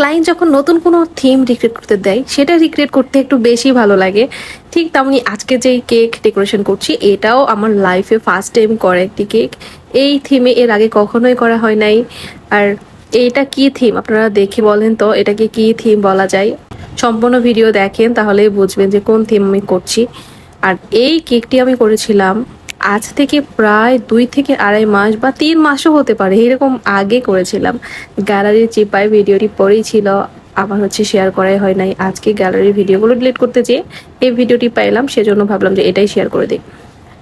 Client যখন নতুন কোনো থিম রিক্রিয়েট করতে দেয় সেটা রিক্রিয়েট করতে একটু বেশি ভালো লাগে। ঠিক তেমনি আজকে যেই কেক ডেকোরেশন করছি এটাও আমার লাইফে ফার্স্ট টাইম করা একটি কেক। এই থিমে এর আগে কখনোই করা হয় নাই। আর এইটা কি থিম আপনারা দেখে বলেন তো, এটাকে কি থিম বলা যায়? সম্পূর্ণ ভিডিও দেখেন তাহলেই বুঝবেন যে কোন থিম আমি করছি। আর এই কেকটি আমি করেছিলাম আজ থেকে প্রায় 2 থেকে আড়াই মাস বা 3 মাসও হতে পারে, এরকম আগে করেছিলাম। গ্যালারির চিপায় ভিডিওটি পরেই ছিল, আমার শেয়ার করাই হয় নাই। আজকে গ্যালারির ভিডিওগুলো ডিলিট করতে যেয়ে এই ভিডিওটি পাইলাম, সেজন্য ভাবলাম যে এটাই শেয়ার করে দিই।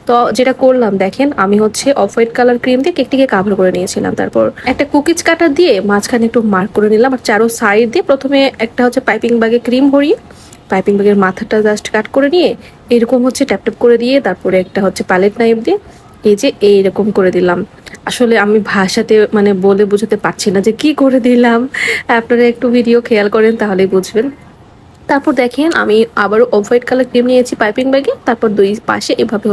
তো যেটা করলাম দেখেন, আমি অফ হোয়াইট কালার ক্রিম দিয়ে কেকটিকে কাভার করে নিয়েছিলাম। তারপর একটা কুকিজ কাটার দিয়ে মাঝখানে একটু মার্ক করে নিলাম, আর চারো সাইড দিয়ে প্রথমে একটা পাইপিং ব্যাগে ক্রিম ভরিয়ে পাইপিং ব্যাগের মাথাটা জাস্ট কাট করে নিয়ে এরকম ট্যাপ ট্যাপ করে দিয়ে তারপরে একটা প্যালেট নাইফ দিয়ে এই যে এইরকম করে দিলাম। আসলে আমি ভাষাতে বলে বোঝাতে পারছি না যে কি করে দিলাম, আপনারা একটু ভিডিও খেয়াল করেন তাহলেই বুঝবেন। তারপর দেখেন আমি আবারও অফ হোয়াইট কালার ক্রিম নিয়েছি পাইপিং ব্যাগে, তারপর দুই পাশে এভাবে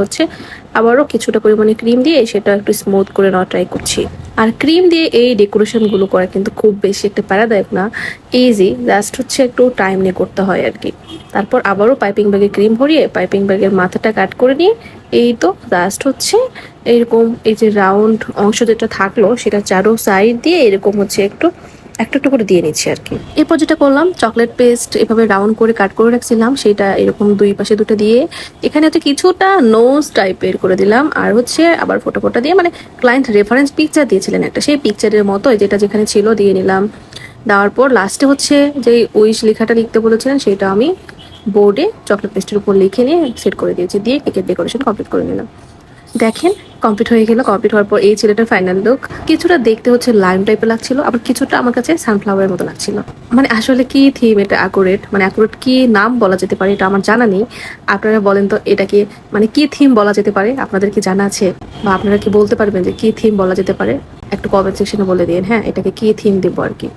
আবারও কিছুটা পরিমাণে ক্রিম দিয়ে সেটা একটু স্মুথ করে নেওয়া ট্রাই করছি। আর ক্রিম দিয়ে এই ডেকোরেশনগুলো করা কিন্তু খুব বেশি একটা প্যারাদায়ক না, ইজি, জাস্ট একটু টাইম নিয়ে করতে হয় আর কি। তারপর আবারও পাইপিং ব্যাগে ক্রিম ভরিয়ে পাইপিং ব্যাগের মাথাটা কাট করে নিয়ে এই তো জাস্ট এইরকম এই যে রাউন্ড অংশ যেটা থাকলো সেটা চারো সাইড দিয়ে এরকম একটু একটু একটু করে দিয়ে নিচ্ছি আর কি। এরপর যেটা করলাম, চকলেট পেস্ট এভাবে রাউন্ড করে কাট করে রাখছিলাম, সেটা এরকম দুই পাশে দুটো দিয়ে এখানে কিছুটা নোজ টাইপের করে দিলাম। আর আবার ফোটা ফোটা দিয়ে ক্লায়েন্ট রেফারেন্স পিকচার দিয়েছিলেন একটা, সেই পিকচারের মতো যেটা যেখানে ছিল দিয়ে নিলাম। দেওয়ার পর লাস্টে যে উইশ লেখাটা লিখতে বলেছিলেন সেটা আমি বোর্ডে চকলেট পেস্টের উপর লিখে নিয়ে সেট করে দিয়েছি, দিয়ে কেকের ডেকোরেশন কমপ্লিট করে নিলাম। দেখেন কমপ্লিট হয়ে গেল। কমপ্লিট হওয়ার পর এই ছেলেটার ফাইনাল লুক কিছুটা দেখতে লাইম টাইপের লাগছিল, আবার কিছুটা আমার কাছে সানফ্লাওয়ারের মতো লাগছিল। আসলে কি থিম এটা, অ্যাকুরেট অ্যাকুরেট কি নাম বলা যেতে পারে এটা আমার জানা নেই। আপনারা বলেন তো এটাকে কি থিম বলা যেতে পারে, আপনাদের কি জানা আছে? বা আপনারা কি বলতে পারবেন যে কি থিম বলা যেতে পারে? একটু কমেন্ট সেকশনে বলে দিন। হ্যাঁ, এটাকে কি থিম দেবো আর কি।